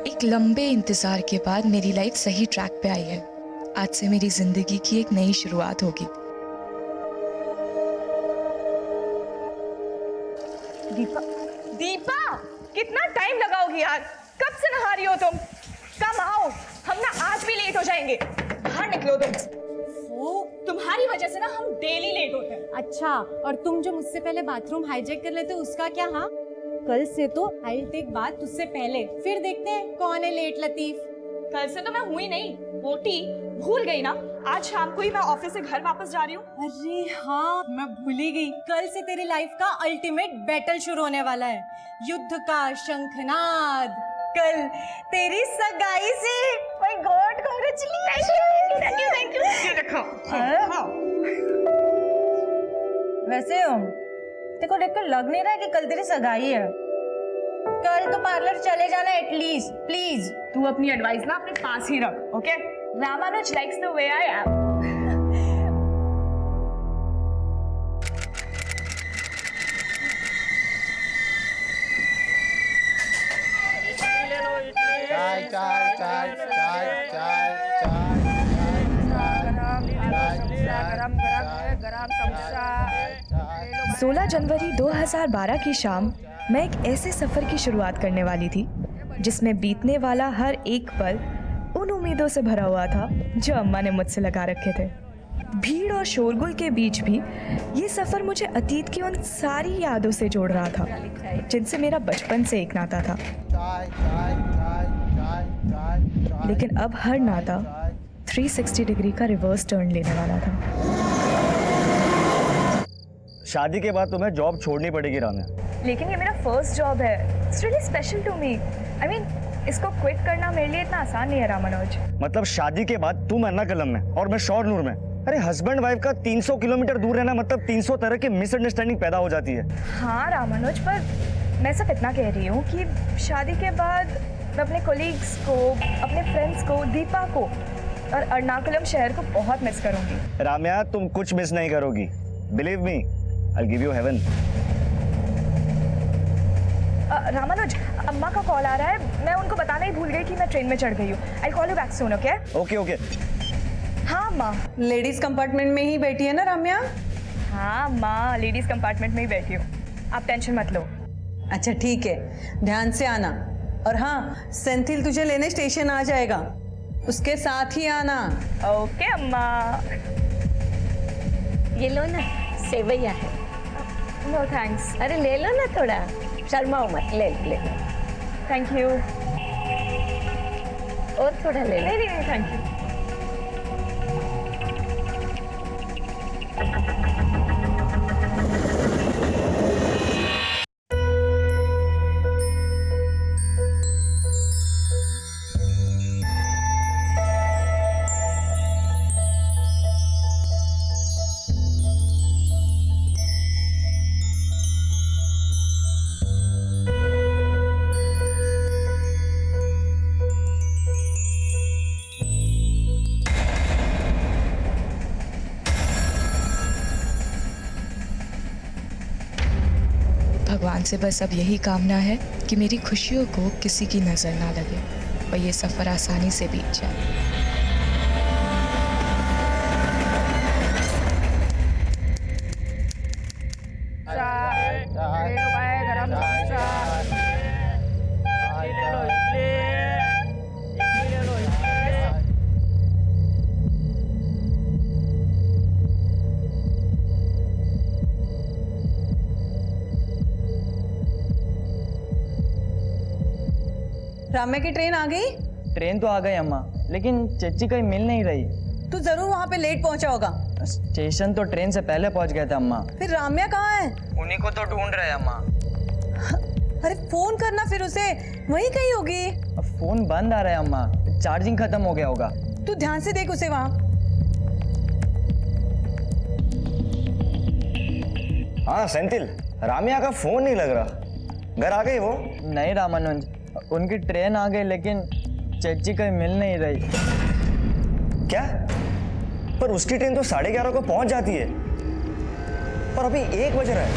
एक लंबे इंतजार के बाद मेरी लाइफ सही ट्रैक पे आई है। आज से मेरी जिंदगी की एक नई शुरुआत होगी। दीपा, दीपा, कितना टाइम लगाओगी यार? कब से नहा रही हो तुम? कम आओ, हम ना आज भी लेट हो जाएंगे। बाहर निकलो तुम। वो तुम्हारी वजह से ना हम डेली लेट होते हैं। अच्छा, और तुम जो मुझसे पहले बाथरूम हाईजैक कर लेते उसका क्या? हाँ, कल से तो आई टेक बात तुझसे पहले, फिर देखते हैं कौन है लेट लतीफ। कल से तो मैं हुई नहीं, मोटी, भूल गई ना। आज शाम को ही मैं ऑफिस से घर वापस जा रही हूँ। अरे हाँ, मैं भूल ही गई। कल से तेरी लाइफ का अल्टीमेट बैटल शुरू होने वाला है, युद्ध का शंखनाद। कल तेरी सगाई से। My God, congratulation. Thank you, thank you. ये देखो। वैसे देखो, देखकर लग नहीं रहा है कि कल तेरी सगाई है। कल तो पार्लर चले जाना एटलीस्ट, प्लीज। तू अपनी एडवाइस ना अपने पास ही रख, okay? Ramanuj likes the way I am. चाय चाय चाय चाय चाय चाय। 16 जनवरी 2012 की शाम मैं एक ऐसे सफ़र की शुरुआत करने वाली थी जिसमें बीतने वाला हर एक पल उन उम्मीदों से भरा हुआ था जो अम्मा ने मुझसे लगा रखे थे। भीड़ और शोरगुल के बीच भी ये सफ़र मुझे अतीत की उन सारी यादों से जोड़ रहा था जिनसे मेरा बचपन से एक नाता था। लेकिन अब हर नाता 360 डिग्री का रिवर्स टर्न लेने वाला था। शादी के बाद तुम्हें जॉब छोड़नी पड़ेगी राम्या। लेकिन ये मेरा फर्स्ट जॉब है। It's really special to me. I mean, इसको क्विट करना मेरे लिए इतना आसान नहीं है रामानुज। मतलब शादी के बाद तुम एर्नाकुलम में और मैं शोरनूर में। अरे हस्बैंड वाइफ का 300 किलोमीटर दूर रहना मतलब 300 तरह की मिसअंडरस्टैंडिंग पैदा हो जाती है। हाँ रामानुज, पर मैं सिर्फ इतना कह रही हूँ कि शादी के बाद मैं अपने कोलीग्स को, अपने फ्रेंड्स को, दीपा को और एर्नाकुलम शहर को बहुत मिस करूंगी। राम्या, तुम कुछ मिस नहीं करोगी। Believe me, I give you heaven. Ramanuj, अम्मा का कॉल आ रहा है। मैं उनको बताना ही भूल गई कि मैं ट्रेन में चढ़ गई हूँ। I call you back soon, okay? Okay okay. हाँ माँ। लेडीज कंपार्टमेंट में ही बैठी है ना राम्या? हाँ माँ, लेडीज कंपार्टमेंट में ही बैठी हूँ। आप टेंशन मत लो। अच्छा ठीक है, ध्यान से आना। और हाँ, सेंथिल तुझे लेने स्टेशन आ जाएगा, उसके साथ ही आना। ओके अम्मा। ये लो ना, सेवैया है। No thanks. अरे ले लो ना, थोड़ा शर्माओ मत, ले लो। Thank you. और थोड़ा ले लो। नहीं नहीं, थैंक यू। भगवान से बस अब यही कामना है कि मेरी खुशियों को किसी की नज़र ना लगे और ये सफ़र आसानी से बीत जाए। राम्या की ट्रेन आ गई? ट्रेन तो आ गई अम्मा, लेकिन चच्ची कहीं मिल नहीं रही। तू जरूर वहाँ पे लेट पहुँचा होगा। स्टेशन तो ट्रेन से पहले पहुँच गए थे अम्मा। फिर राम्या कहाँ है? उन्हीं को तो ढूंढ रहे अम्मा। अरे फोन करना फिर उसे, वहीं कहीं होगी। अब फोन बंद आ रहा है अम्मा, चार्जिंग खत्म हो गया होगा। तू ध्यान से देख उसे वहाँ। हाँ सेंथिल, राम्या का फोन नहीं लग रहा। घर आ गई वो? नहीं रामानुज, उनकी ट्रेन आ गई लेकिन चच्ची कहीं मिल नहीं रही। क्या? पर उसकी ट्रेन तो 11:30 को पहुंच जाती है और अभी 1 बज रहा है।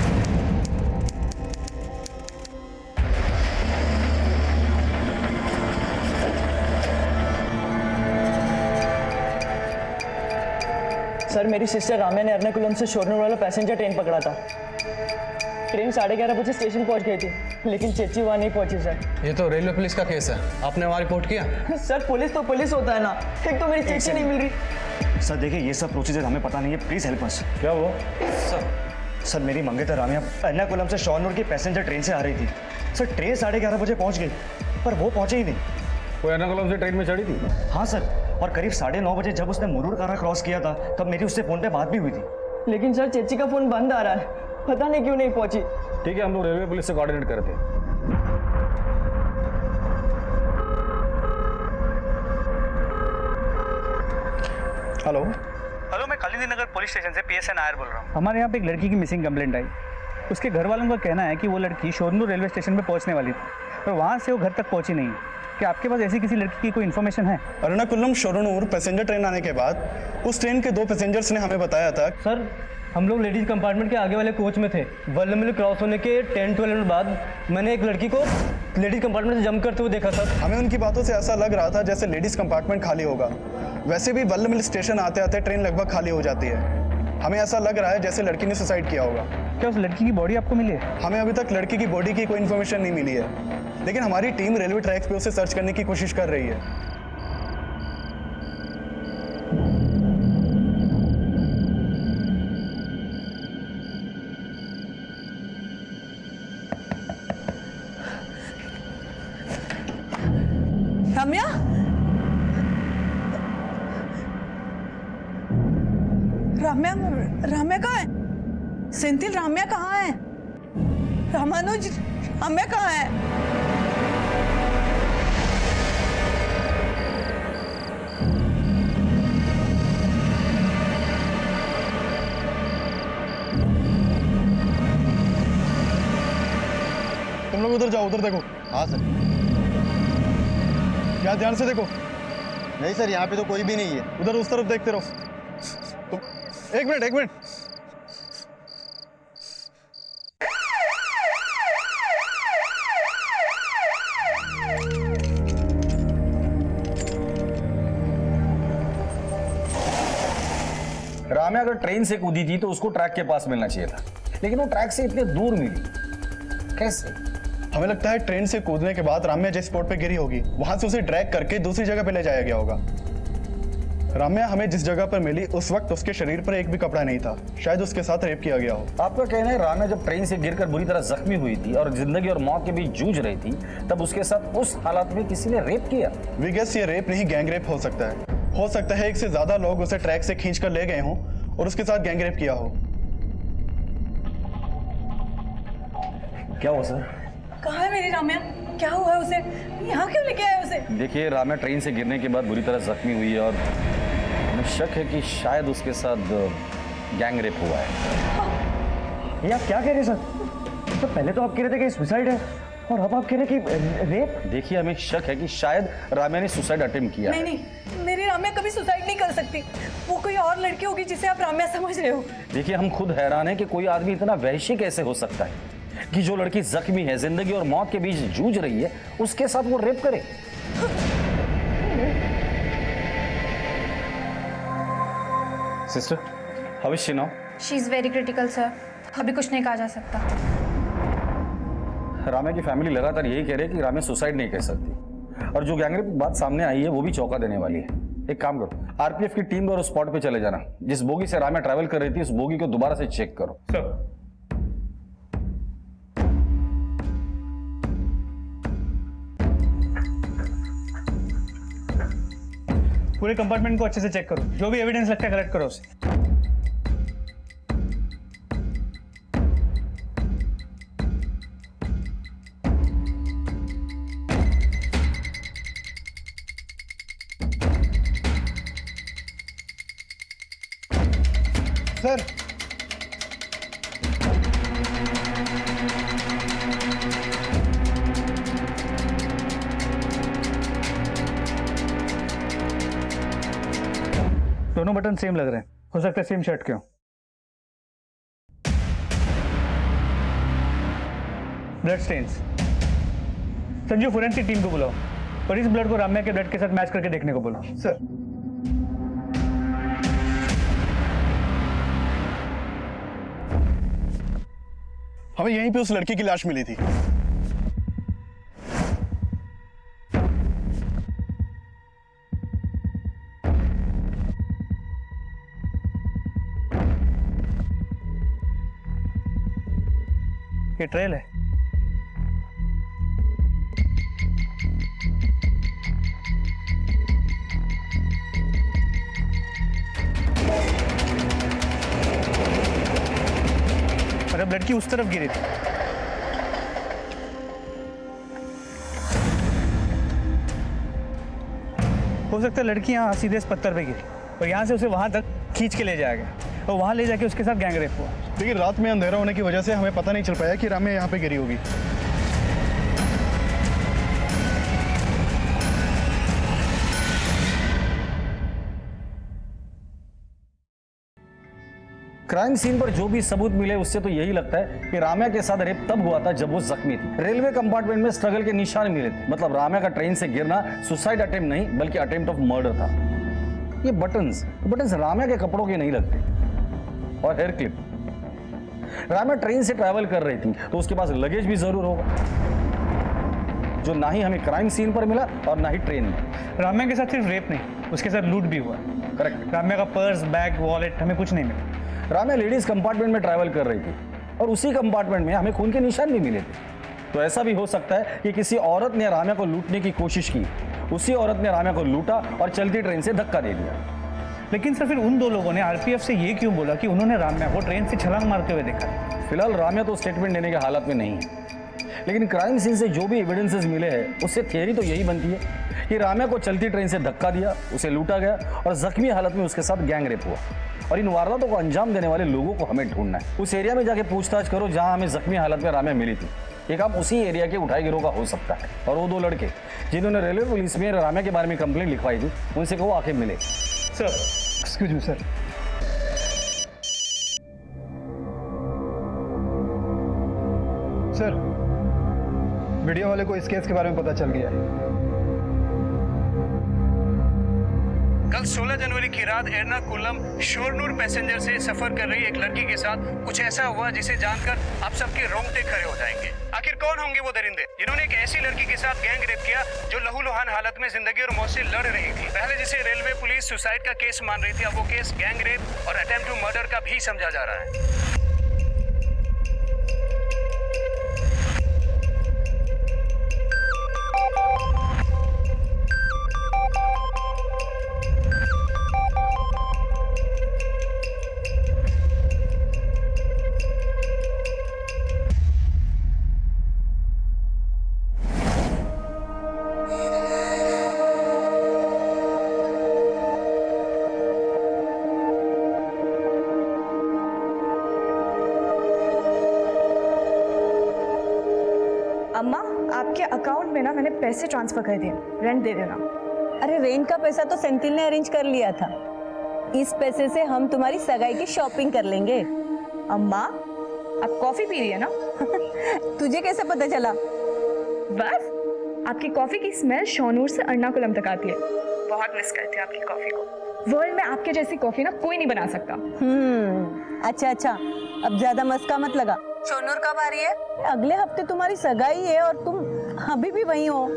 सर मेरी सिस्टर राम्या ने एर्नाकुलम से शोरनूर वाला पैसेंजर ट्रेन पकड़ा था। ट्रेन 11:30 बजे स्टेशन पहुंच गई थी, लेकिन चेची वहाँ नहीं पहुंची सर। ये तो रेलवे पुलिस का केस है, आपने वहाँ रिपोर्ट किया? सर पुलिस तो पुलिस होता है ना, एक तो मेरी चेची नहीं मिल रही। सर देखिए ये सब प्रोसीजर हमें पता नहीं है, प्लीज हेल्प अस। क्या वो? सर मेरी मंगेतर राम्या एर्नाकुलम से शोरनूर की पैसेंजर ट्रेन से आ रही थी। सर ट्रेन 11:30 बजे पहुंच गई, पर वो पहुंचे ही नहीं। वो एर्नाकुलम से ट्रेन में चढ़ी थी? हाँ सर, और करीब 9:30 बजे जब उसने मुरूर कारा क्रॉस किया था तब मेरी उससे फोन पे बात भी हुई थी। लेकिन सर चेची का फोन बंद आ रहा है, पता नहीं क्यों नहीं पहुंची। ठीक है, हम लोग रेलवे पुलिस से कोऑर्डिनेट करते हैं। हेलो हेलो, मैं कालिंदी नगर पुलिस स्टेशन से PSN नायर बोल रहा हूँ। हमारे यहाँ पे एक लड़की की मिसिंग कंप्लेंट आई। उसके घर वालों का कहना है कि वो लड़की शोरनूर रेलवे स्टेशन पे पहुँचने वाली थी, पर वहाँ से वो घर तक पहुँची नहीं। क्या आपके पास ऐसी किसी लड़की की कोई इन्फॉर्मेशन है? एर्नाकुलम शोरनूर पैसेंजर ट्रेन आने के बाद उस ट्रेन के 2 पैसेंजर्स ने हमें बताया था। सर हम लोग लेडीज कंपार्टमेंट के आगे वाले कोच में थे। वल्लमल क्रॉस होने के 10-12 मिनट बाद मैंने एक लड़की को लेडीज कंपार्टमेंट से जंप करते हुए देखा सर। हमें उनकी बातों से ऐसा लग रहा था जैसे लेडीज कंपार्टमेंट खाली होगा। वैसे भी वल्लमल स्टेशन आते आते ट्रेन लगभग खाली हो जाती है। हमें ऐसा लग रहा है जैसे लड़की ने सुसाइड किया होगा। क्या उस लड़की की बॉडी आपको मिली है? हमें अभी तक लड़की की बॉडी की कोई इन्फॉर्मेशन नहीं मिली है, लेकिन हमारी टीम रेलवे ट्रैक्स पे उसे सर्च करने की कोशिश कर रही है। राम्या, राम्या, राम्या कहाँ है? सेंथिल, राम्या कहाँ है? रामानुज, राम्या कहाँ है? तुम लोग उधर जाओ, उधर देखो। हाँ सर। यहाँ ध्यान से देखो। नहीं सर, यहाँ पे तो कोई भी नहीं है। उधर उस तरफ देखते रहो। तुम एक मिनट। राम्या अगर ट्रेन से कूदी थी तो उसको ट्रैक के पास मिलना चाहिए था, लेकिन वो ट्रैक से इतने दूर मिली कैसे? हमें लगता है ट्रेन से कूदने के बाद राम्या जिस स्पॉट पे गिरी होगी वहां से उसे ड्रैग करके दूसरी जगह पे ले जाया गया होगा। राम्या हमें जिस जगह पर मिली उस वक्त उसके शरीर पर एक भी कपड़ा नहीं था। शायद उसके साथ रेप किया गया हो। आपका कहना है राम्या जब ट्रेन से गिरकर बुरी तरह जख्मी हुई थी और जिंदगी और मौत के बीच जूझ रही थी, तब उसके साथ उस हालत में किसी ने रेप किया? वी गेस ये रेप नहीं गैंग रेप हो सकता है। हो सकता है एक से ज्यादा लोग उसे ट्रैक से खींच कर ले गए हों और उसके साथ गैंग रेप किया हो। क्या हुआ सर? कहाँ है मेरी राम्या? क्या हुआ है उसे? यहाँ क्यों लेके आए उसे? देखिए, राम्या ट्रेन से गिरने के बाद बुरी तरह जख्मी हुई है और हमें शक है कि शायद उसके साथ गैंग रेप हुआ है। ये आप क्या कह रहे हैं सर? तो पहले तो आप कह रहे थे कि सुसाइड है और अब आप कह रहे हैं कि रेप। देखिए, हमें शक है कि शायद राम्या ने सुसाइड अटेम्प्ट किया है। नहीं, मेरी राम्या कभी सुसाइड नहीं कर सकती। वो कोई और लड़की होगी जिसे आप राम्या समझ रहे हो। देखिए, हम खुद हैरान हैं कि कोई आदमी इतना वहशी कैसे हो सकता है कि जो लड़की जख्मी है, जिंदगी और मौत के बीच जूझ रही है, उसके साथ वो रेप करे। Sister, how is she now? She is very critical sir, अभी कुछ नहीं कहा जा सकता। राम्या की फैमिली लगातार यही कह रही है कि राम्या सुसाइड नहीं कर सकती, और जो गैंगरेप की बात सामने आई है वो भी चौंका देने वाली है। एक काम करो, आरपीएफ की टीम और स्पॉट पे चले जाना। जिस बोगी से राम्या ट्रैवल कर रही थी उस बोगी को दोबारा से चेक करो। सर, पूरे कंपार्टमेंट को अच्छे से चेक करो, जो भी एविडेंस लगता है कलेक्ट करो उसे। सर, दोनों बटन सेम लग रहे हैं, हो सकता है सेम शर्ट के हो। Blood stains. Sanju, forensic team को बुलाओ और इस ब्लड को राम्या के ब्लड के साथ मैच करके देखने को बोलो। सर। हमें यहीं पे उस लड़की की लाश मिली थी। ये ट्रेल है। और अब लड़की उस तरफ गिरी थी। हो सकता है लड़की यहाँ सीधे इस पत्थर पे गिरी और यहाँ से उसे वहां तक खींच के ले जाया गया और वहां ले जाके उसके साथ गैंग रेप हुआ। लेकिन रात में अंधेरा होने की वजह से हमें पता नहीं चल पाया कि राम्या यहाँ पे गिरी होगी। क्राइम सीन पर जो भी सबूत मिले उससे तो यही लगता है कि राम्या के साथ रेप तब हुआ था जब वो जख्मी थी। रेलवे कंपार्टमेंट में स्ट्रगल के निशान मिले थे, मतलब राम्या का ट्रेन से गिरना सुसाइड अटेम्प्ट नहीं बल्कि अटेम्प्ट ऑफ मर्डर था। ये बटन्स राम्या के कपड़ों के नहीं लगते। और हेयर क्लिप, राम्या ट्रेन से ट्रैवल कर रही थी तो उसके पास लगेज भी जरूर होगा, जो ना ही हमें क्राइम सीन पर मिला और ना ही ट्रेन में। राम्या के साथ सिर्फ रेप नहीं, उसके साथ लूट भी हुआ। करेक्ट। राम्या का पर्स, बैग, वॉलेट हमें कुछ नहीं मिला। राम्या लेडीज कंपार्टमेंट में ट्रैवल कर रही थी और उसी कंपार्टमेंट में हमें खून के निशान भी मिले थे। तो ऐसा भी हो सकता है कि किसी औरत ने राम्या को लूटने की कोशिश की, उसी औरत ने राम्या को लूटा और चलती ट्रेन से धक्का दे दिया। लेकिन सर फिर उन दो लोगों ने आरपीएफ से ये क्यों बोला कि उन्होंने राम्या को ट्रेन से छलांग मारते हुए देखा? फिलहाल राम्या तो स्टेटमेंट देने के हालत में नहीं है, लेकिन क्राइम सीन से जो भी एविडेंसेस मिले हैं उससे थियरी तो यही बनती है कि राम्या को चलती ट्रेन से धक्का दिया, उसे लूटा गया और जख्मी हालत में उसके साथ गैंग रेप हुआ। और इन वारदातों को अंजाम देने वाले लोगों को हमें ढूंढना है। उस एरिया में जाके पूछताछ करो जहां हमें जख्मी हालत में राम्या मिली थी। ये काम उसी एरिया के उठाई गिरोह का हो सकता है। और वो दो लड़के जिन्होंने रेलवे पुलिस में राम्या के बारे में कंप्लेंट लिखवाई थी, उनसे कहो आके मिले। Sir excuse me sir. Sir, video वाले को इस केस के बारे में पता चल गया है। कल 16 जनवरी की रात एर्नाकुलम शोरनूर पैसेंजर से सफर कर रही एक लड़की के साथ कुछ ऐसा हुआ जिसे जानकर आप सबके रोंगटे खड़े हो जाएंगे। आखिर कौन होंगे वो दरिंदे जिन्होंने एक ऐसी लड़की के साथ गैंग रेप किया जो लहूलुहान हालत में जिंदगी और मौत से लड़ रही थी। पहले जिसे रेलवे पुलिस सुसाइड का केस मान रही थी, अब वो केस गैंग रेप और अटेम्प्ट टू मर्डर का भी समझा जा रहा है। अम्मा, आपके अकाउंट में ना मैंने पैसे ट्रांसफर कर दिए, रेंट दे देना। अरे रेंट का पैसा तो सेंथिल ने अरेंज कर लिया था। इस पैसे से हम तुम्हारी सगाई की शॉपिंग कर लेंगे। अम्मा, आप कॉफी पी रही है ना? तुझे कैसे पता चला? बस आपकी कॉफी की स्मेल शोनूर से एर्नाकुलम तक आती है। बहुत मिस करते हैं आपकी कॉफी को। वर्ल्ड में आपके जैसी कॉफी ना कोई नहीं बना सकता। अच्छा, अब ज्यादा मस्का मत लगा। शोनूर कब आ रही है? अगले हफ्ते तुम्हारी सगाई है और तुम अभी भी वहीं हो।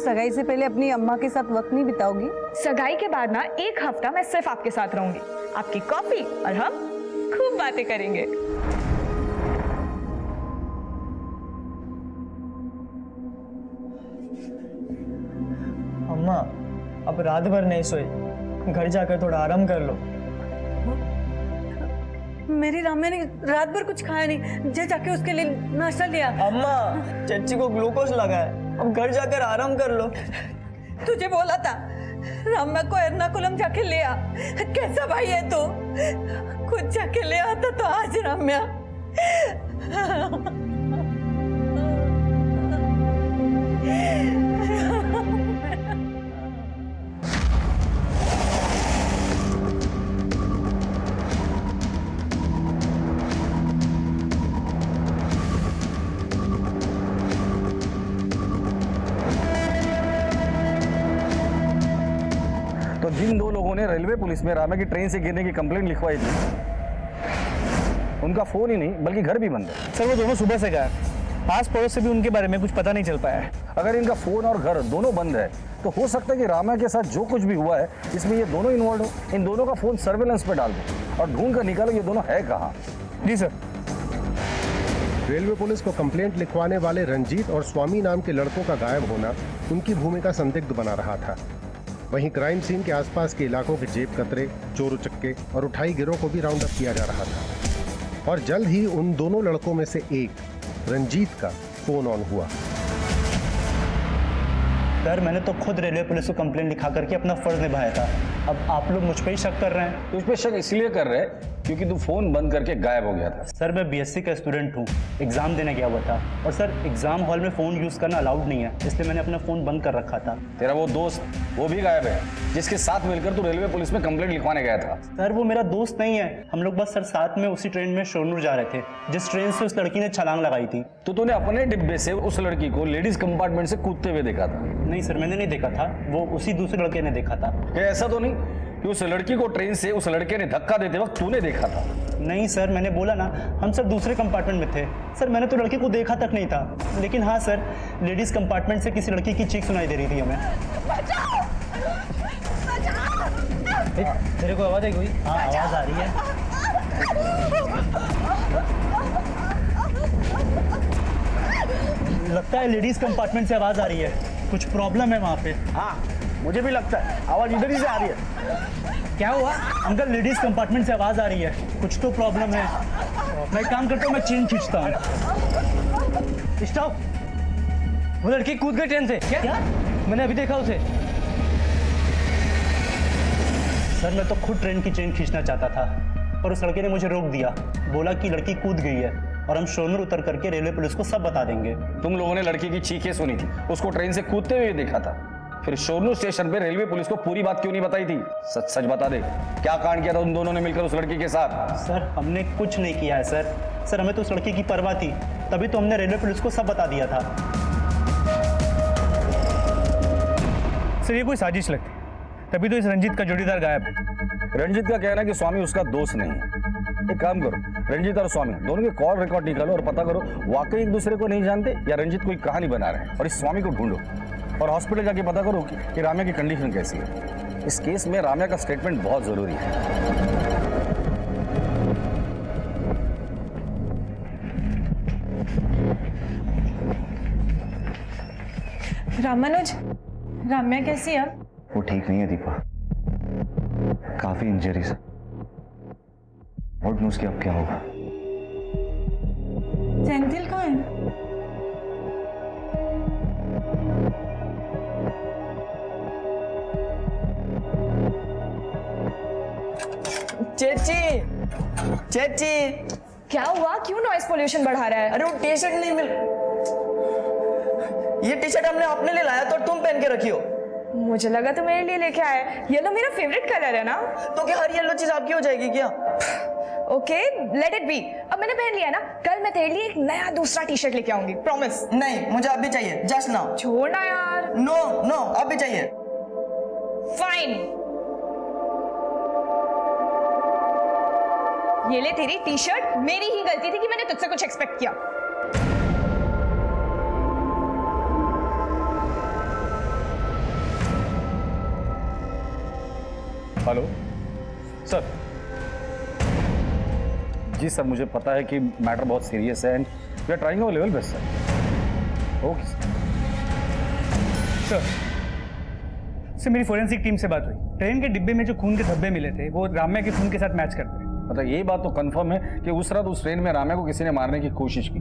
सगाई से पहले अपनी अम्मा के साथ वक्त नहीं बिताओगी? सगाई के बाद ना एक हफ्ता मैं सिर्फ आपके साथ रहूंगी, आपकी कॉफी और हम खूब बातें करेंगे। अम्मा, अब रात भर नहीं सोए, घर जाकर थोड़ा आराम कर लो। मेरी राम्या ने रात भर कुछ खाया नहीं, जाके उसके लिए नाश्ता लिया। अम्मा, चच्ची को ग्लूकोज लगा है, अब घर जाकर आराम कर लो। तुझे बोला था राम्या को एर्नाकुलम जाके ले आ। कैसा भाई है तू? खुद जाके ले आता तो आज राम्या। जिन दो लोगों ने रेलवे पुलिस में राम्या की ट्रेन से गिरने की कंप्लेंट लिखवाई थी, उनका फोन ही नहीं बल्कि घर भी बंद है। सर वो दोनों सुबह से गायब, आस पड़ोस से भी उनके बारे में कुछ पता नहीं चल पाया है। अगर इनका फोन और घर दोनों बंद है तो हो सकता है कि राम्या के साथ जो कुछ भी हुआ है इसमें ये दोनों इन्वॉल्व हो। इन दोनों का फोन सर्वेलेंस पे डाल दो और ढूंढ कर निकालो ये दोनों है कहाँ। जी सर। रेलवे पुलिस को कंप्लेंट लिखवाने वाले रंजीत और स्वामी नाम के लड़कों का गायब होना उनकी भूमिका संदिग्ध बना रहा था। वहीं क्राइम सीन के आसपास के इलाकों के जेब कतरे, चोर उचक्के और उठाई गिरोह को भी राउंड अप किया जा रहा था और जल्द ही उन दोनों लड़कों में से एक रंजीत का फोन ऑन हुआ। सर मैंने तो खुद रेलवे पुलिस को कंप्लेंट लिखा करके अपना फर्ज निभाया था। अब आप लोग मुझ पर ही शक कर रहे हैं। तुझ पे शक इसलिए कर रहे हैं क्योंकि तू फोन बंद करके गायब हो गया था। सर मैं बीएससी का स्टूडेंट हूँ, एग्जाम देने गया हुआ था और सर एग्जाम हॉल में फ़ोन यूज़ करना अलाउड नहीं है, इसलिए मैंने अपना फ़ोन बंद कर रखा था। तेरा वो दोस्त वो भी गायब है जिसके साथ मिलकर तू रेलवे पुलिस में कंप्लेंट लिखवाने गया था। सर वो मेरा दोस्त नहीं है, हम लोग बस सर साथ में उसी ट्रेन में शोरनूर जा रहे थे जिस ट्रेन से उस लड़की ने छलांग लगाई थी। तो तूने अपने डिब्बे से उस लड़की को लेडीज कंपार्टमेंट से कूदते हुए देखा था? नहीं सर मैंने नहीं देखा था, वो उसी दूसरे लड़के ने देखा था। क्या ऐसा तो नहीं कि उस लड़की को ट्रेन से उस लड़के ने धक्का देते वक्त तूने देखा था? नहीं सर मैंने बोला ना हम सब दूसरे कंपार्टमेंट में थे। सर मैंने तो लड़के को देखा तक नहीं था, लेकिन हाँ सर लेडीज कंपार्टमेंट से किसी लड़की की चीख सुनाई दे रही थी हमें। तेरे को आवाज आई कोई? हाँ आवाज आ रही है। लगता है लेडीज कंपार्टमेंट से आवाज आ रही है, कुछ प्रॉब्लम है वहाँ पे। हाँ मुझे भी लगता है आवाज इधर ही से आ रही है। क्या हुआ अंकल? लेडीज कंपार्टमेंट से आवाज आ रही है, कुछ तो प्रॉब्लम है। मैं काम करता हूँ, मैं चेन खींचता हूँ। स्टॉप! वो लड़की कूद गई ट्रेन से। क्या? मैंने अभी देखा उसे। सर मैं तो खुद ट्रेन की चेन खींचना चाहता था पर उस लड़के ने मुझे रोक दिया, बोला कि लड़की कूद गई है और हम शोरनूर उतर करके रेलवे पुलिस को सब बता देंगे। तुम लोगों ने लड़की की चीखें सुनी थी, उसको ट्रेन से कूदते हुए देखा था, फिर शोरनूर स्टेशन पे रेलवे पुलिस को पूरी बात क्यों नहीं बताई थी? सच सच बता दे, क्या कांड किया था उन दोनों ने मिलकर उस लड़की के साथ? सर हमने कुछ नहीं किया है सर। सर हमें तो उस लड़की की परवाह थी, तभी तो हमने रेलवे पुलिस को सब बता दिया था। सर ये कोई साजिश लगती, तभी तो इस रंजीत का जोड़ीदार गायब है। रंजीत का कहना है कि स्वामी उसका दोस्त नहीं है। एक काम करो, रंजीत और स्वामी दोनों के कॉल रिकॉर्ड निकालो और पता करो वाकई एक दूसरे को नहीं जानते या रंजीत कोई कहानी बना रहे हैं, और इस स्वामी को ढूंढो और हॉस्पिटल जाके पता करो कि राम्या की कंडीशन कैसी है। इस केस में राम्या का स्टेटमेंट बहुत जरूरी है। रामानुज, राम्या कैसी है? वो ठीक नहीं है दीपा, काफी इंजरीज है। और उसके अब क्या होगा? सेंथिल कहाँ है? चेची, चेची, क्या हुआ? क्यों नॉइस पोल्यूशन बढ़ा रहा है? अरे वो टी शर्ट नहीं मिल, ये टी शर्ट हमने अपने लिए लाया तो तुम पहन के रखी हो। मुझे लगा तुम मेरे लिए लेके आए। येलो मेरा फेवरेट कलर है ना। तो क्या हर येलो चीज आपकी हो जाएगी क्या? Okay let it be. अब मैंने पहन लिया ना, कल मैं तेरे लिए एक नया दूसरा टी शर्ट लेके आऊंगी, प्रॉमिस। नहीं मुझे अभी चाहिए, जस्ट नाउ। छोड़ना यार। नो नो अभी चाहिए। फाइन, ये ले तेरी टी शर्ट। मेरी ही गलती थी कि मैंने तुझसे कुछ एक्सपेक्ट किया। Hello sir. जी सर मुझे पता है कि मैटर बहुत सीरियस है and we are trying our level best sir. Okay sir. Sir मेरी फोरेंसिक टीम से बात हुई, ट्रेन के डिब्बे में जो खून के धब्बे मिले थे वो राम्या के खून के साथ मैच करते हैं। मतलब ये बात तो कंफर्म है कि उस रात उस ट्रेन में राम्या को किसी ने मारने की कोशिश की,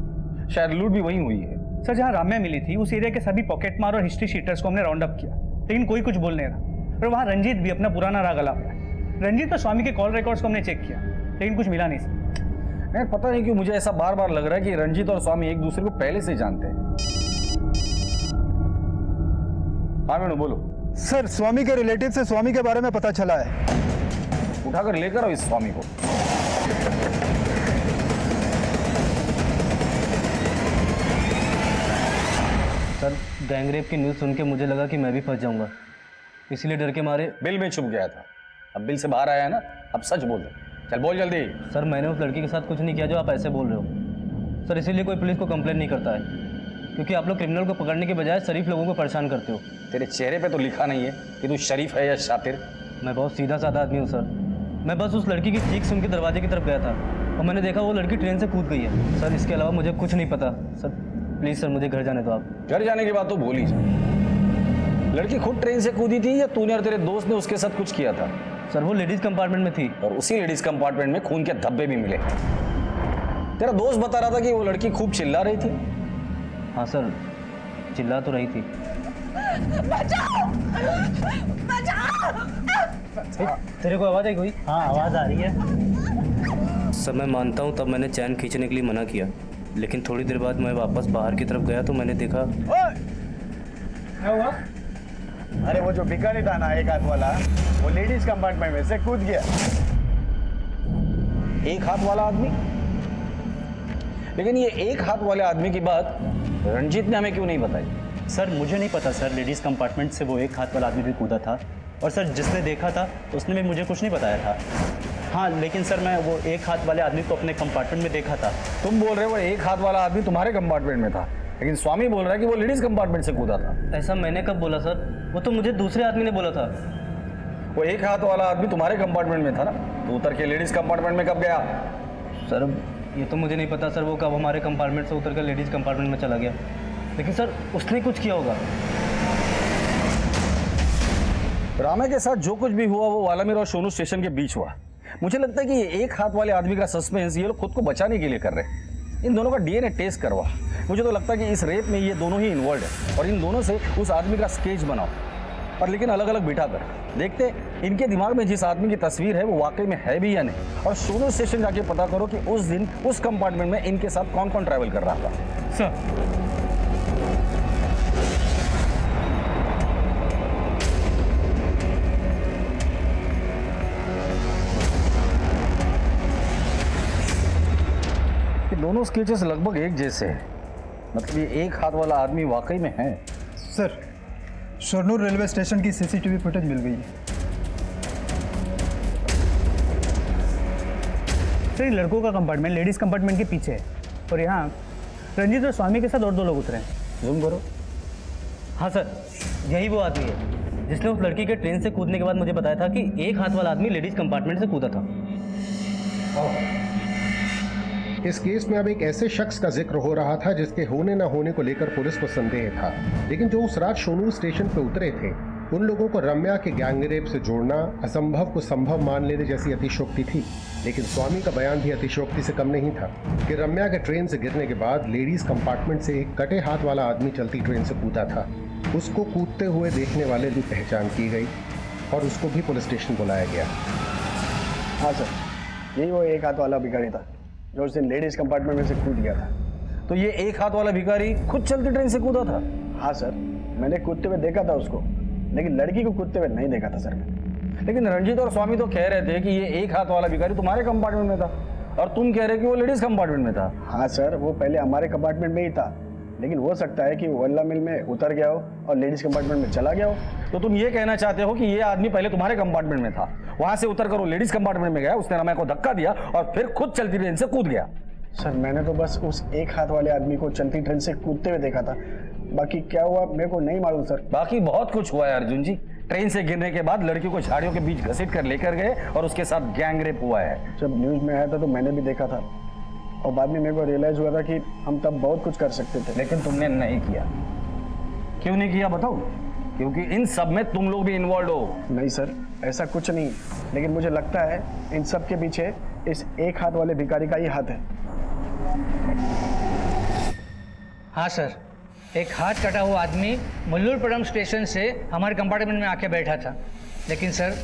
शायद लूट भी वहीं हुई है। सर जहाँ राम्या मिली थी उस एरिया के सभी पॉकेट मार और हिस्ट्री शीटर्स को हमने राउंड अप किया, लेकिन कोई कुछ बोल नहीं रहा। और वहाँ रंजीत भी अपना पुराना राग अलाप रहा है। रंजीत और स्वामी के कॉल रिकॉर्ड्स को हमने चेक किया, लेकिन कुछ मिला नहीं सर। नहीं पता नहीं क्यों मुझे ऐसा बार बार लग रहा है कि रंजीत और स्वामी एक दूसरे को पहले से जानते हैं। हाँ मेनू बोलो। सर स्वामी के रिलेटिव से स्वामी के बारे में पता चला है। उठाकर लेकर आओ इस स्वामी को। सर गैंगरेप की न्यूज़ सुन के मुझे लगा कि मैं भी फंस जाऊंगा, इसीलिए डर के मारे बिल में छुप गया था। अब बिल से बाहर आया है ना, अब सच बोल दे। चल बोल जल्दी। सर मैंने उस लड़की के साथ कुछ नहीं किया जो आप ऐसे बोल रहे हो सर, इसीलिए कोई पुलिस को कंप्लेन नहीं करता है, क्योंकि आप लोग क्रिमिनल को पकड़ने के बजाय शरीफ लोगों को परेशान करते हो। तेरे चेहरे पे तो लिखा नहीं है कि तू शरीफ है या शातिर। मैं बहुत सीधा साधा आदमी हूँ सर। मैं बस उस लड़की की चीख सुन के दरवाजे की तरफ गया था और मैंने देखा वो लड़की ट्रेन से कूद गई है सर। इसके अलावा मुझे कुछ नहीं पता सर। प्लीज़ सर मुझे घर जाने दो आप। घर जाने की बात तो भूल ही जा। लड़की खुद ट्रेन से कूदी थी या तूने और तेरे दोस्त ने उसके साथ कुछ किया था? सर वो लेडीज़ कंपार्टमेंट में थी और उसी लेडीज़ कंपार्टमेंट में खून के धब्बे भी मिले। तेरा दोस्त बता रहा था कि वो लड़की खूब चिल्ला रही थी। हाँ सर, चिल्ला तो रही थी। बचाओ! बचाओ! तेरे को आवाज़ आई कोई? हाँ आवाज़ आ रही है। सर मैं मानता हूँ तब मैंने चैन खींचने के लिए मना किया, लेकिन थोड़ी देर बाद मैं वापस बाहर की तरफ गया तो मैंने देखा। क्या हुआ? अरे वो जो भिखारी था ना एक हाथ वाला, वो लेडीज कंपार्टमेंट में से कूद गया। एक हाथ वाला आदमी? लेकिन ये एक हाथ वाले आदमी की बात रंजीत ने हमें क्यों नहीं बताई? सर मुझे नहीं पता सर, लेडीज़ कंपार्टमेंट से वो एक हाथ वाला आदमी भी कूदा था और सर जिसने देखा था उसने भी मुझे कुछ नहीं बताया था। हाँ लेकिन सर मैं वो एक हाथ वाले आदमी को अपने कंपार्टमेंट में देखा था। तुम बोल रहे हो एक हाथ वाला आदमी तुम्हारे कंपार्टमेंट में था, लेकिन स्वामी बोल रहा है कि वो लेडीज कंपार्टमेंट से कूदा था। ऐसा मैंने कब बोला सर? वो तो मुझे दूसरे आदमी ने बोला था। वो एक हाथ वाला आदमी तुम्हारे कंपार्टमेंट में था ना, तो उतर के लेडीज कंपार्टमेंट में कब गया? सर ये तो मुझे नहीं पता सर, वो कब हमारे कंपार्टमेंट से उतर कर लेडीज़ कंपार्टमेंट में चला गया, लेकिन सर उसने कुछ किया होगा। रामा के साथ जो कुछ भी हुआ वो वालामीर और सोनू स्टेशन के बीच हुआ। मुझे लगता है कि ये एक हाथ वाले आदमी का सस्पेंस ये लोग खुद को बचाने के लिए कर रहे हैं। इन दोनों का डीएनए टेस्ट करवा। मुझे तो लगता है कि इस रेप में ये दोनों ही इन्वॉल्व है और इन दोनों से उस आदमी का स्केच बनाओ, और लेकिन अलग अलग बिठा कर देखते इनके दिमाग में जिस आदमी की तस्वीर है वो वाकई में है भी या नहीं। और सोनू स्टेशन जाके पता करो कि उस दिन उस कंपार्टमेंट में इनके साथ कौन कौन ट्रैवल कर रहा था। सर दोनों स्केचेस लगभग एक जैसे हैं, मतलब ये एक हाथ वाला आदमी वाकई में है। सर शोरनूर रेलवे स्टेशन की सीसीटीवी फुटेज मिल गई है। सर इन लड़कों का कंपार्टमेंट लेडीज़ कंपार्टमेंट के पीछे है और यहाँ रंजीत और स्वामी के साथ और 2 लोग उतरे हैं। जूम करो। हाँ सर, यही वो आदमी है जिसने उस लड़की के ट्रेन से कूदने के बाद मुझे बताया था कि एक हाथ वाला आदमी लेडीज़ कंपार्टमेंट से कूदा था। इस केस में अब एक ऐसे शख्स का जिक्र हो रहा था जिसके होने न होने को लेकर पुलिस को संदेह था, लेकिन जो उस रात शोनूर स्टेशन पर उतरे थे उन लोगों को रम्या के गैंगरेप से जोड़ना असंभव को संभव मान लेने जैसी अतिशयोक्ति थी। लेकिन स्वामी का बयान भी अतिशयोक्ति से कम नहीं था कि रम्या के ट्रेन से गिरने के बाद लेडीज कंपार्टमेंट से एक कटे हाथ वाला आदमी चलती ट्रेन से कूदा था। उसको कूदते हुए देखने वाले की पहचान की गई और उसको भी पुलिस स्टेशन बुलाया गया। हाँ सर, यही वो एक हाथ वाला भिखारी था जो उस दिन लेडीज कंपार्टमेंट में से कूद गया था। तो ये एक हाथ वाला भिखारी खुद चलती ट्रेन से कूदा था? हाँ सर, मैंने कूदते हुए देखा था उसको, लेकिन लड़की को कूदते हुए नहीं देखा था सर मैंने। लेकिन रंजीत और स्वामी तो कह रहे थे कि ये एक हाथ वाला भिखारी तुम्हारे कंपार्टमेंट में था और तुम कह रहे कि वो लेडीज कंपार्टमेंट में था। हाँ सर, वो पहले हमारे कंपार्टमेंट में ही था, लेकिन हो सकता है कि वल्ला मिल में उतर गया हो और लेडीज कंपार्टमेंट में चला गया हो। तो तुम ये कहना चाहते हो कि ये आदमी पहले तुम्हारे कंपार्टमेंट में था, वहां से उतर कर वो लेडीज कंपार्टमेंट में गया, उसने रम्या को धक्का दिया और फिर खुद चलती ट्रेन से कूद गया। सर मैंने तो बस उस एक हाथ वाले आदमी को चलती ट्रेन से कूदते हुए देखा था, बाकी क्या हुआ मेरे को नहीं मालूम सर। बाकी बहुत कुछ हुआ है अर्जुन जी। ट्रेन से गिरने के बाद लड़की को झाड़ियों के बीच घसीट कर लेकर गए और उसके साथ गैंग रेप हुआ है। जब न्यूज में आया था तो मैंने भी देखा था और बाद में मेरे को रियलाइज हुआ था कि हम तब बहुत कुछ कर सकते थे। लेकिन तुमने नहीं किया। क्यों नहीं किया बताओ? क्योंकि इन सब में तुम लोग भी इन्वॉल्व हो। नहीं सर, ऐसा कुछ नहीं, लेकिन मुझे लगता है इन सब के पीछे इस एक हाथ वाले भिखारी का ही हाथ है। हाँ सर, एक हाथ कटा हुआ आदमी मल्लूरपुरम स्टेशन से हमारे कंपार्टमेंट में आके बैठा था, लेकिन सर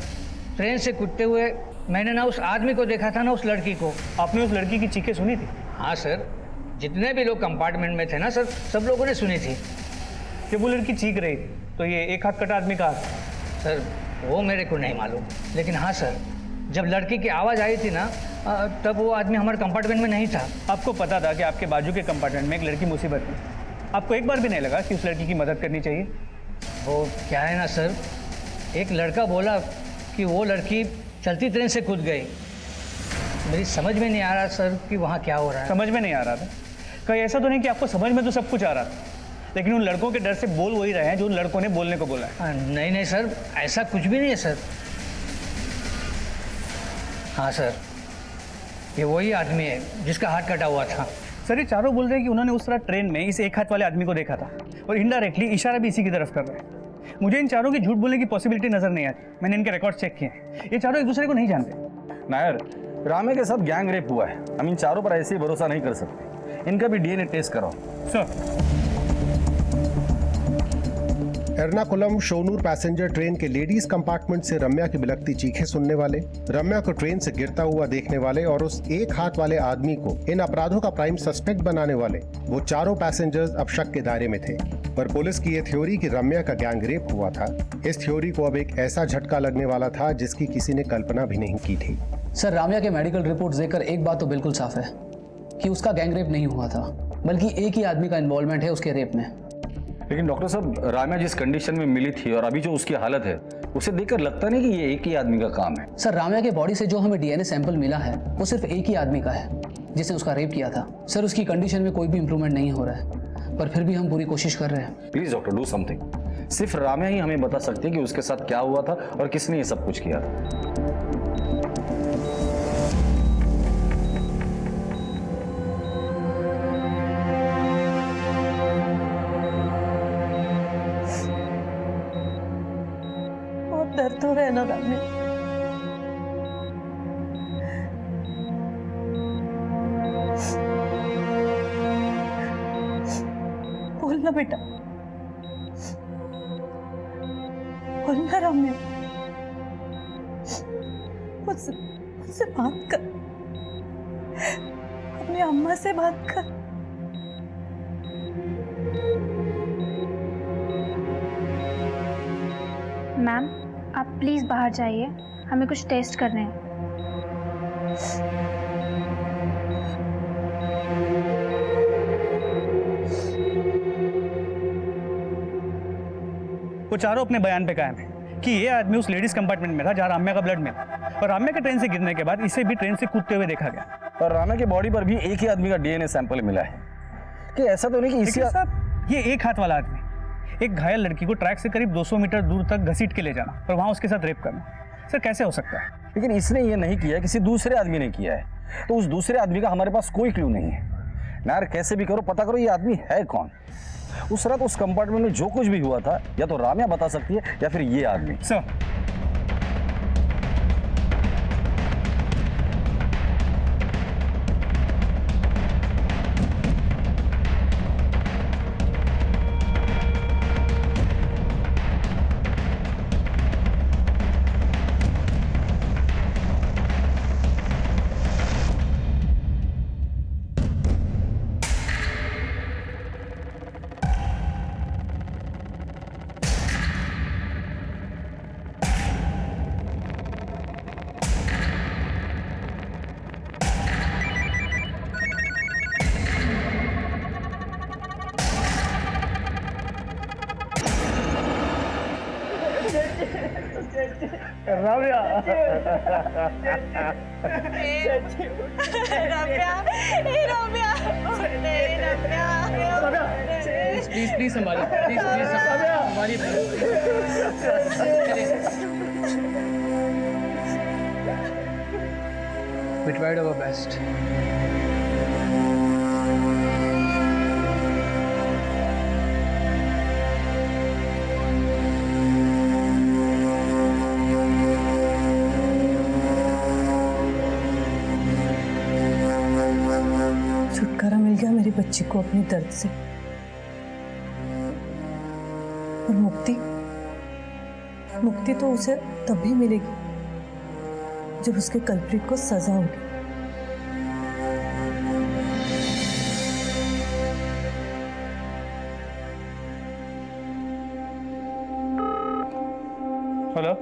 ट्रेन से कूदते हुए मैंने ना उस आदमी को देखा था ना उस लड़की को। आपने उस लड़की की चीखें सुनी थी? हाँ सर, जितने भी लोग कंपार्टमेंट में थे ना सर, सब लोगों ने सुनी थी। जब वो लड़की चीख रही तो ये एक हाथ कटा आदमी का हाथ? सर वो मेरे को नहीं मालूम, लेकिन हाँ सर, जब लड़की की आवाज़ आई थी ना तब वो आदमी हमारे कंपार्टमेंट में नहीं था। आपको पता था कि आपके बाजू के कंपार्टमेंट में एक लड़की मुसीबत में, आपको एक बार भी नहीं लगा कि उस लड़की की मदद करनी चाहिए? वो क्या है ना सर, एक लड़का बोला कि वो लड़की चलती ट्रेन से कूद गई मेरी समझ में नहीं आ रहा सर कि वहाँ क्या हो रहा है। समझ में नहीं आ रहा था? कहीं ऐसा तो नहीं कि आपको समझ में तो सब कुछ आ रहा था, लेकिन उन लड़कों के डर से बोल वही रहे हैं जो उन लड़कों ने बोलने को बोला है। नहीं नहीं सर, ऐसा कुछ भी नहीं है सर। हाँ सर, ये वही आदमी है जिसका हाथ कटा हुआ था। सर ये चारों बोल रहे हैं कि उन्होंने उस तरह ट्रेन में इस एक हाथ वाले आदमी को देखा था और इनडायरेक्टली इशारा भी इसी की तरफ कर रहे हैं। मुझे इन चारों की झूठ बोलने की पॉसिबिलिटी नजर नहीं आती। मैंने इनके रिकॉर्ड चेक किए हैं, ये चारों एक दूसरे को नहीं जानते। नायर, रामे के साथ गैंग रेप हुआ है, हम इन चारों पर ऐसे ही भरोसा नहीं कर सकते। इनका भी डीएनए टेस्ट कराओ। सर। एर्नाकुलम शोनूर पैसेंजर ट्रेन के लेडीज कंपार्टमेंट से रम्या की बिलखती चीखें सुनने वाले, रम्या को ट्रेन से गिरता हुआ देखने वाले और उस एक हाथ वाले आदमी को इन अपराधों का प्राइम सस्पेक्ट बनाने वाले वो चारों पैसेंजर्स अब शक के दायरे में थे। पर पुलिस की ये थ्योरी कि रम्या का गैंग रेप हुआ था, इस थ्योरी को अब एक ऐसा झटका लगने वाला था जिसकी किसी ने कल्पना भी नहीं की थी। सर, राम्या के मेडिकल रिपोर्ट देखकर एक बात तो बिल्कुल साफ है कि उसका गैंग रेप नहीं हुआ था, बल्कि एक ही आदमी का इन्वॉल्वमेंट है उसके रेप में। लेकिन डॉक्टर साहब, राम्या जिस कंडीशन में मिली थी और अभी जो उसकी हालत है, उसे देखकर लगता नहीं कि ये एक ही आदमी का काम है। सर, राम्या के बॉडी से जो हमें डीएनए सैंपल मिला है वो सिर्फ एक ही आदमी का है जिसने उसका रेप किया था। सर, उसकी कंडीशन में कोई भी इंप्रूवमेंट नहीं हो रहा है, पर फिर भी हम पूरी कोशिश कर रहे हैं। Please doctor, do something. सिर्फ राम्या ही हमें बता सकती है कि उसके साथ क्या हुआ था और किसने ये सब कुछ किया था। दर्द हो रहा है ना राम्या? बोलना बेटा, बोलना राम्या, मुझसे बात कर, अपनी अम्मा से बात कर। मैम, आप प्लीज़ बाहर जाइए, हमें कुछ टेस्ट करने हैं। वो चारों अपने बयान पे कायम है कि ये आदमी उस लेडीज कंपार्टमेंट में था जहाँ राम्या का ब्लड मिला, और राम्या के ट्रेन से गिरने के बाद इसे भी ट्रेन से कूदते हुए देखा गया। और राम्या की बॉडी पर भी एक ही आदमी का डीएनए सैंपल मिला है। कि ऐसा तो नहीं कि इसी साहब, ये एक हाथ वाला आदमी एक घायल लड़की को ट्रैक से करीब 200 मीटर दूर तक घसीट के ले जाना और वहां उसके साथ रेप करना, सर कैसे हो सकता है? लेकिन इसने ये नहीं किया, किसी दूसरे आदमी ने किया है, तो उस दूसरे आदमी का हमारे पास कोई क्लू नहीं है। नायर, कैसे भी करो पता करो ये आदमी है कौन। उस रात उस कंपार्टमेंट में जो कुछ भी हुआ था या तो राम्या बता सकती है या फिर ये आदमी। सर, प्लीज संभालिए, प्लीज संभालिए। We tried our best. छुटकारा मिल गया मेरी बच्ची को अपने दर्द से, और मुक्ति तो उसे तभी मिलेगी जब उसके कल्प्रिट को सजा होगी। हेलो,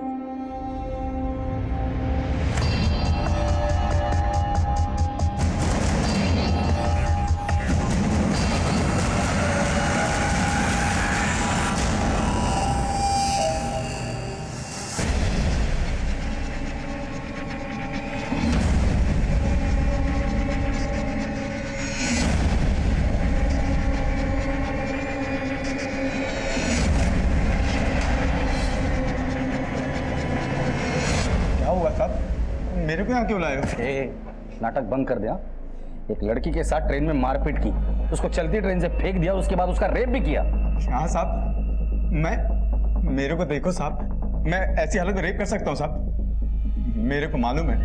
मेरे को यहाँ क्यों लाए हो? नाटक बंद कर दिया। एक लड़की के साथ ट्रेन में मारपीट की, उसको चलती ट्रेन से फेंक दिया, उसके बाद उसका रेप भी किया। हाँ साहब, मेरे को देखो साहब, मैं ऐसी हालत में रेप कर सकता हूँ साहब? मेरे को मालूम है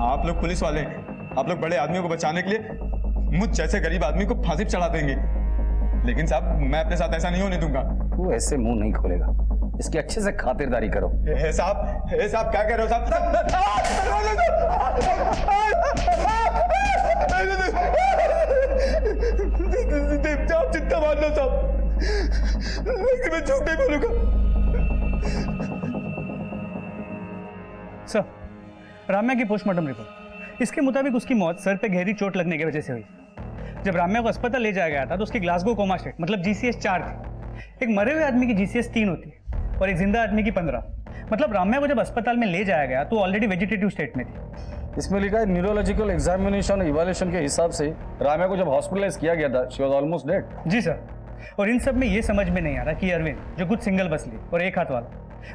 आप लोग पुलिस वाले हैं, आप लोग बड़े आदमियों को बचाने के लिए मुझ जैसे गरीब आदमी को फांसी पे चढ़ा देंगे, लेकिन साहब मैं अपने साथ ऐसा नहीं होने दूंगा। तू ऐसे मुंह नहीं खोलेगा, इसकी अच्छे से खातिरदारी करो। साहब क्या कह रहे हो साहब? आप चिंता मान लो साहब, लेकिन मैं झूठ नहीं बोलूंगा। सर, राम्या की पोस्टमार्टम रिपोर्ट, इसके मुताबिक उसकी मौत सर पे गहरी चोट लगने की वजह से हुई। जब राम्या को अस्पताल ले जाया गया था तो उसकी ग्लासगो कोमा स्टेट मतलब GCS 4 थी। एक मरे हुए आदमी की GCS 3 होती है और एक जिंदा आदमी की 15। मतलब राम्या को जब अस्पताल में ले जाया गया तो ऑलरेडी वेजिटेटिव स्टेट में थी। इसमें लिखा है न्यूरोलॉजिकल एग्जामिनेशन इवैल्यूएशन के हिसाब से राम्या को जब हॉस्पिटलाइज किया गया था, शी वाज ऑलमोस्ट डेड। जी सर, और इन सब में ये समझ में नहीं आ रहा कि अरविंद जो कुछ सिंगल बस ली और एक हाथ वाला,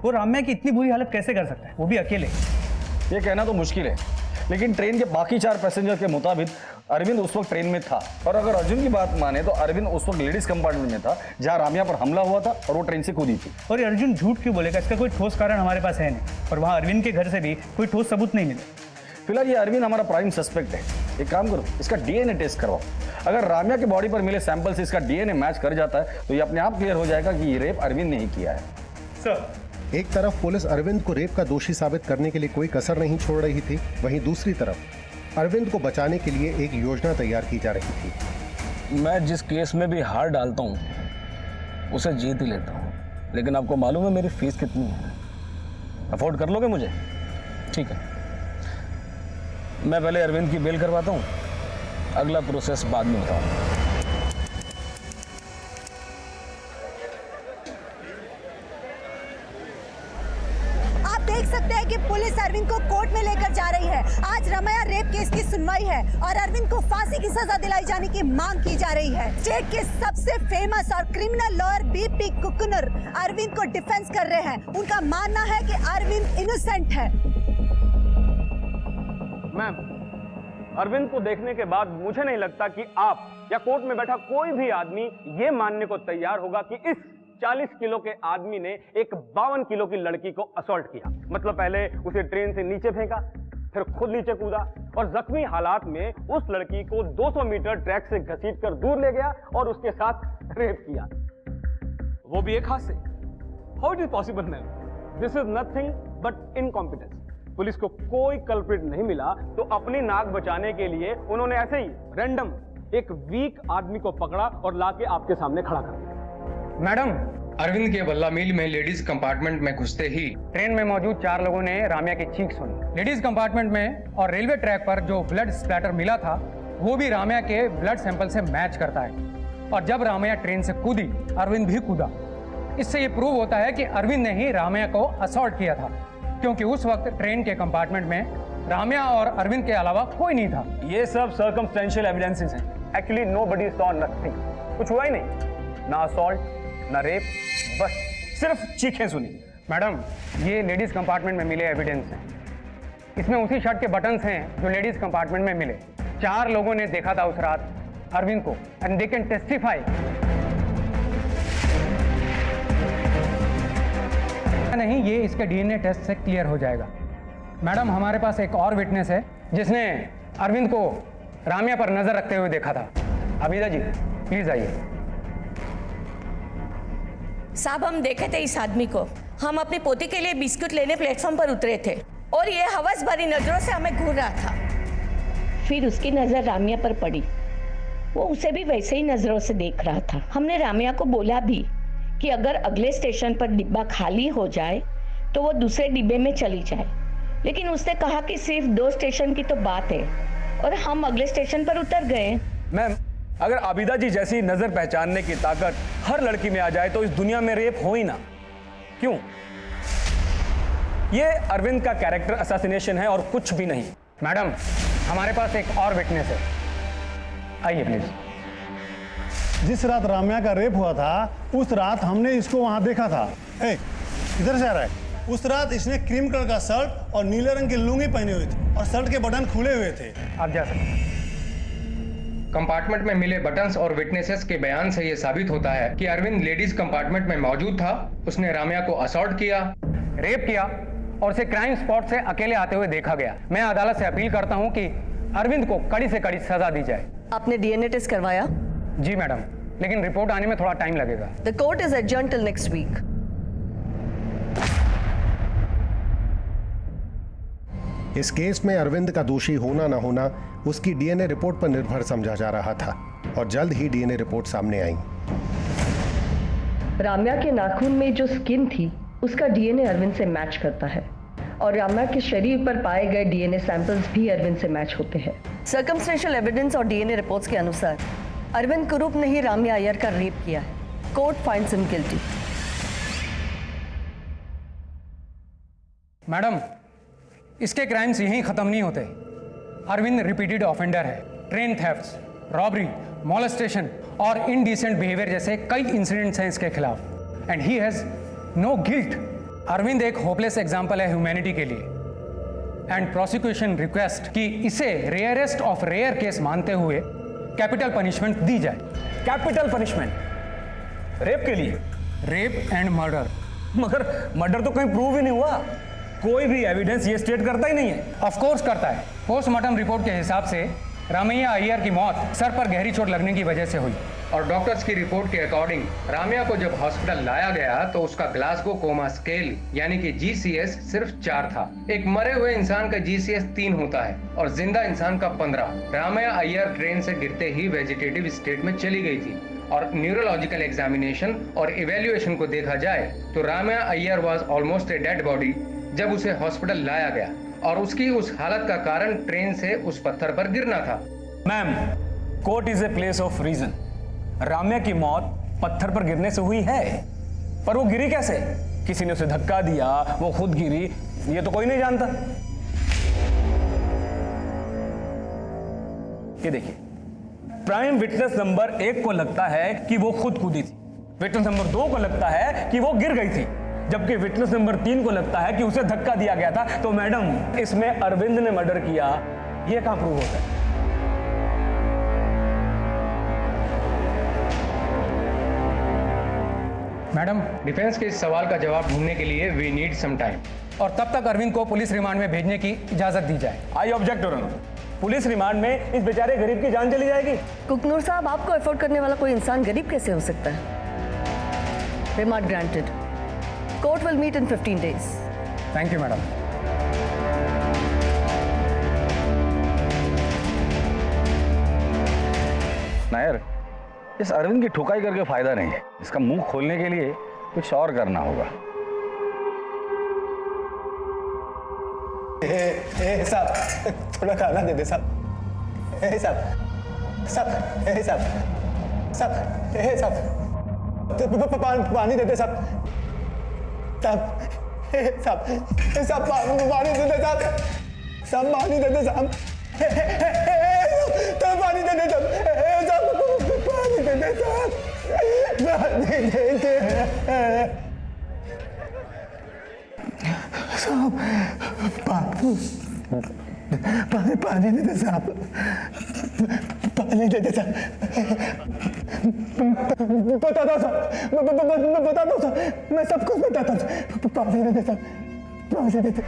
वो राम्या की इतनी बुरी हालत कैसे कर सकता है, वो भी अकेले। ये कहना तो मुश्किल है, लेकिन ट्रेन के बाकी 4 पैसेंजर के मुताबिक अरविंद उस वक्त ट्रेन में था। और अगर अर्जुन की बात माने तो अरविंद उस वक्त लेडीज कंपार्टमेंट में था जहां राम्या पर हमला हुआ था और वो ट्रेन से कूदी थी। और ये अर्जुन झूठ क्यों बोलेगा? इसका कोई ठोस कारण हमारे पास है नहीं, और वहाँ अरविंद के घर से भी कोई ठोस सबूत नहीं मिले। फिलहाल ये अरविंद हमारा प्राइम सस्पेक्ट है। एक काम करो, इसका DNA टेस्ट करवाओ। अगर राम्या के बॉडी पर मिले सैंपल से इसका DNA मैच कर जाता है तो ये अपने आप क्लियर हो जाएगा कि ये रेप अरविंद ने ही किया है। सर, एक तरफ पुलिस अरविंद को रेप का दोषी साबित करने के लिए कोई कसर नहीं छोड़ रही थी, वहीं दूसरी तरफ अरविंद को बचाने के लिए एक योजना तैयार की जा रही थी। मैं जिस केस में भी हार डालता हूँ उसे जीत ही लेता हूँ, लेकिन आपको मालूम है मेरी फीस कितनी है? अफोर्ड कर लोगे मुझे? ठीक है, मैं पहले अरविंद की बेल करवाता हूँ, अगला प्रोसेस बाद में बताऊँगा। देख सकते हैं कि पुलिस अरविंद को कोर्ट में लेकर जा रही है। आज राम्या रेप केस की सुनवाई है और अरविंद को फांसी की सजा दिलाई जाने की मांग की जा रही है। स्टेट के सबसे फेमस और क्रिमिनल लॉयर BP कुकुनर अरविंद को डिफेंस कर रहे हैं। उनका मानना है कि अरविंद इनोसेंट है। मैम, अरविंद को देखने के बाद मुझे नहीं लगता कि आप या कोर्ट में बैठा कोई भी आदमी ये मानने को तैयार होगा कि इस 40 किलो के आदमी ने एक 52 किलो की लड़की को असॉल्ट किया। मतलब पहले उसे ट्रेन से नीचे फेंका, फिर खुद नीचे कूदा और जख्मी हालात में उस लड़की को 200 मीटर ट्रैक से घसीटकर दूर ले गया और उसके साथ रेप किया, वो भी एक हाथ से। How it is possible ma'am? This is nothing but incompetence. Police को कोई कल्प्रिट नहीं मिला तो अपनी नाक बचाने के लिए उन्होंने ऐसे ही रैंडम एक वीक आदमी को पकड़ा और लाके आपके सामने खड़ा कर दिया। मैडम, अरविंद के बल्ला मिल में लेडीज कंपार्टमेंट में घुसते ही ट्रेन में मौजूद 4 लोगों ने राम्या की चीख सुनी। लेडीज कंपार्टमेंट में और रेलवे ट्रैक पर जो ब्लड स्प्लैटर मिला था वो भी राम्या के ब्लड सैंपल से मैच करता है। और जब राम्या ट्रेन से कूदी, अरविंद भी कूदा। इससे ये प्रूव होता है कि अरविंद ने ही राम्या को असॉल्ट किया था, क्योंकि उस वक्त ट्रेन के कंपार्टमेंट में राम्या और अरविंद के अलावा कोई नहीं था। ये सब सर्कमस्टेंशियल एविडेंसेस हैं। Actually nobody saw nothing. कुछ हुआ ही नहीं, ना असॉल्ट ना रेप, बस सिर्फ चीखें सुनी। मैडम, ये लेडीज कंपार्टमेंट में मिले एविडेंस हैं। इसमें उसी शर्ट के बटन्स हैं जो लेडीज कंपार्टमेंट में मिले। 4 लोगों ने देखा था उस रात अरविंद को, एंड दे कैन टेस्टिफाई। नहीं, ये इसके DNA टेस्ट से क्लियर हो जाएगा। मैडम, हमारे पास एक और विटनेस है जिसने अरविंद को राम्या पर नजर रखते हुए देखा था। अबीदा जी, प्लीज आइए। साहब, हम देखे थे इस आदमी को। हम अपनी पोती के लिए बिस्कुट लेने प्लेटफॉर्म पर उतरे थे और ये हवस भरी नजरों से हमें घूर रहा था। फिर उसकी नजर राम्या पर पड़ी। वो उसे भी वैसे ही नजरों से देख रहा था। हमने राम्या को बोला भी कि अगर अगले स्टेशन पर डिब्बा खाली हो जाए तो वो दूसरे डिब्बे में चली जाए, लेकिन उसने कहा कि सिर्फ 2 स्टेशन की तो बात है और हम अगले स्टेशन पर उतर गए। मैम, अगर आबिदा जी जैसी नजर पहचानने की ताकत हर लड़की में आ जाए तो इस दुनिया में रेप हो ही ना। क्यों? ये अरविंद का कैरेक्टर असैसिनेशन है और कुछ भी नहीं। मैडम, हमारे पास एक और विटनेस है, आइए प्लीज। जिस रात राम्या का रेप हुआ था उस रात हमने इसको वहां देखा था। किधर से आ रहा है? उस रात इसने क्रीम कलर का शर्ट और नीले रंग की लुंगी पहनी हुई थी। और शर्ट के बटन खुले हुए थे। आप जा सकते हैं। कंपार्टमेंट में मिले बटन्स और विटनेसेस के बयान से यह साबित होता है कि अरविंद लेडीज कंपार्टमेंट में मौजूद था। उसने राम्या को असॉल्ट किया, रेप किया और उसे क्राइम स्पॉट से अकेले आते हुए देखा गया। मैं अदालत से अपील करता हूं कि अरविंद को कड़ी से कड़ी सजा दी जाए। आपने डीएनए टेस्ट करवाया? जी मैडम, लेकिन रिपोर्ट आने में थोड़ा टाइम लगेगा। The court is adjourned till next week. इस केस में अरविंद का दोषी होना न होना उसकी डीएनए रिपोर्ट पर निर्भर समझा जा रहा था और जल्द ही डीएनए रिपोर्ट सामने आई। राम्या के नाखून में जो स्किन थी उसका डीएनए अरविंद से मैच करता है और राम्या के शरीर पर पाए गए डीएनए सैंपल्स भी अरविंद से मैच होते हैं। सर्कमस्टेंशियल एविडेंस और डीएनए रिपोर्ट्स के अनुसार अरविंद कुरूप ने ही राम्या अय्यर का रेप किया है। Court finds him guilty. Madam, इसके क्राइम्स यहीं खत्म नहीं होते। अरविंद रिपीटेड ऑफेंडर है। ट्रेन थेफ्ट्स, रॉबरी, मॉलेस्टेशन और इनडिसेंट बिहेवियर जैसे कई इंसिडेंट्स हैं इसके खिलाफ and he has no guilt. Arvind एक होपलेस एग्जाम्पल है ह्यूमैनिटी के लिए एंड प्रोसिक्यूशन रिक्वेस्ट कि इसे रेयरेस्ट ऑफ रेयर केस मानते हुए कैपिटल पनिशमेंट दी जाए। Capital punishment? रेप के लिए? Rape and murder. मगर मर्डर तो कहीं प्रूव ही नहीं हुआ। कोई भी एविडेंस ये स्टेट करता ही नहीं है। ऑफ कोर्स करता है। पोस्टमार्टम रिपोर्ट के हिसाब से रामैया अय्यर की मौत सर पर गहरी चोट लगने की वजह से हुई और डॉक्टर्स की रिपोर्ट के अकॉर्डिंग राम्या को जब हॉस्पिटल लाया गया तो उसका ग्लासगो कोमा स्केल यानी कि GCS सिर्फ 4 था। एक मरे हुए इंसान का GCS 3 होता है और जिंदा इंसान का 15। राम्या अय्यर ट्रेन से गिरते ही वेजिटेटिव स्टेट में चली गई थी और न्यूरोलॉजिकल एग्जामिनेशन और इवेल्युएशन को देखा जाए तो Ramya Iyer was almost a dead body जब उसे हॉस्पिटल लाया गया और उसकी उस हालत का कारण ट्रेन से उस पत्थर पर गिरना था। Ma'am, court is a place of reason. Ramya की मौत पत्थर पर गिरने से हुई है, पर वो गिरी कैसे? किसी ने उसे धक्का दिया, वो खुद गिरी, ये तो कोई नहीं जानता। ये देखिए, प्राइम विटनेस नंबर 1 को लगता है कि वो खुद कूदी थी, विटनेस नंबर 2 को लगता है कि वो गिर गई थी, जबकि विटनेस नंबर 3 को लगता है कि उसे धक्का दिया गया था। तो मैडम, इसमें अरविंद ने मर्डर किया, ये कहां प्रूव होता है? मैडम, डिफेंस के इस सवाल का जवाब ढूंढने के लिए वी नीड सम टाइम और तब तक अरविंद को पुलिस रिमांड में भेजने की इजाजत दी जाए। I object your honour. Police remand में इस बेचारे गरीब की जान चली जाएगी। कुकनूर साहब, आपको अफोर्ड करने वाला कोई इंसान गरीब कैसे हो सकता है? Remand granted. Court will meet in 15 days। Thank you madam. Nair, इस अरविंद की ठुकाई करके फायदा नहीं है। इसका मुंह खोलने के लिए कुछ और करना होगा। साहब, थोड़ा खाना दे दे साहब। साहब, साहब, साहब, पानी दे दे साहब। साहब, पानी दे दे साहब। साहब, पानी दे दे साहब। तो पानी दे दे साहब। पानी दे दे साहब। पानी दे दे साहब। पानी दे दे साहब। पानी दे दे साहब। बता दो साहब, बता दो साहब, मैं सब कुछ बताता हूँ। पानी दे दे साहब, पानी दे दे।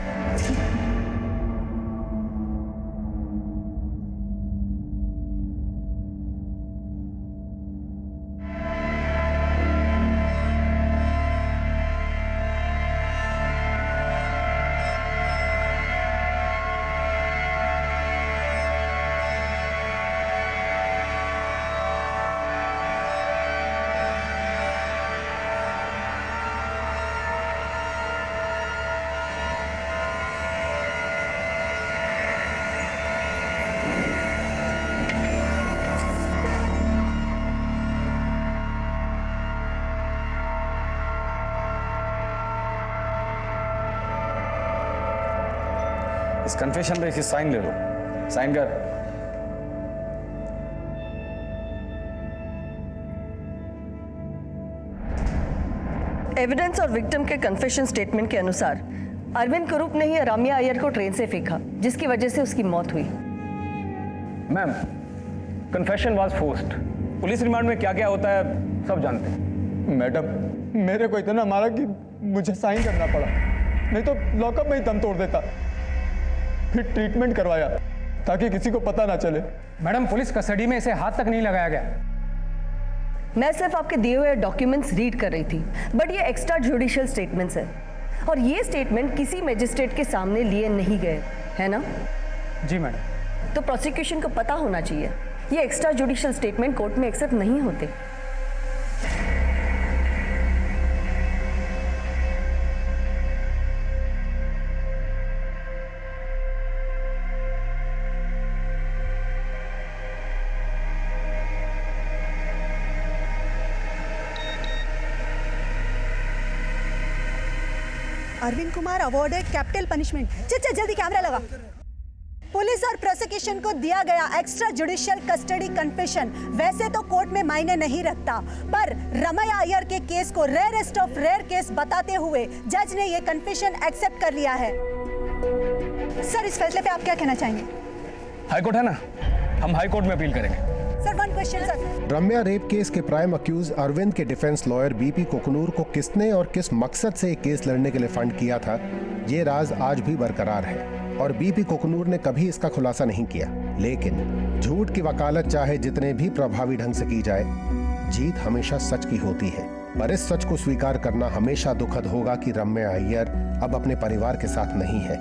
इस कन्फेशन पे इसकी साइन ले लो। साइन कर। एविडेंस और विक्टिम के कन्फेशन स्टेटमेंट के अनुसार अरविंद कुरूप ने ही राम्या अय्यर को ट्रेन से फेंका, जिसकी वजह से उसकी मौत हुई। Ma'am, confession was forced. Police remand में क्या क्या होता है सब जानते हैं। मैडम, मेरे को इतना मारा कि मुझे साइन करना पड़ा, नहीं तो लॉकअप में ही दम तोड़ देता। फिर ट्रीटमेंट करवाया ताकि किसी को पता ना चले। मैडम, पुलिस कस्टडी में इसे हाथ तक नहीं लगाया गया। मैं सिर्फ आपके दिए हुए डॉक्यूमेंट्स रीड कर रही थी, बट ये एक्स्ट्रा जुडिशियल स्टेटमेंट्स है और ये स्टेटमेंट किसी मजिस्ट्रेट के सामने लिए नहीं गए, है ना? जी मैडम। तो प्रोसिक्यूशन को पता होना चाहिए ये एक्स्ट्रा जुडिशियल स्टेटमेंट कोर्ट में एक्सेप्ट नहीं होते। Arvind Kumar awarded capital punishment. चल जल्दी कैमरा लगा। पुलिस और प्रोसिक्यूशन को दिया गया एक्स्ट्रा जुडिशियल कस्टडी कन्फेशन वैसे तो कोर्ट में मायने नहीं रखता, पर रमैया अय्यर के केस को रेयरेस्ट ऑफ रेयर केस बताते हुए जज ने ये कन्फेशन एक्सेप्ट कर लिया है। सर, इस फैसले पे आप क्या कहना चाहेंगे? हाईकोर्ट है ना, हम हाईकोर्ट में अपील करेंगे। Sir, one question sir. Ramya rape case के प्राइम अक्यूज अरविंद के डिफेंस लॉयर बीपी कोकनूर को किसने और किस मकसद से एक केस लड़ने के लिए फंड किया था, ये राज आज भी बरकरार है और बीपी कोकनूर ने कभी इसका खुलासा नहीं किया। लेकिन झूठ की वकालत चाहे जितने भी प्रभावी ढंग से की जाए, जीत हमेशा सच की होती है। पर इस सच को स्वीकार करना हमेशा दुखद होगा कि रम्या अय्यर अब अपने परिवार के साथ नहीं है।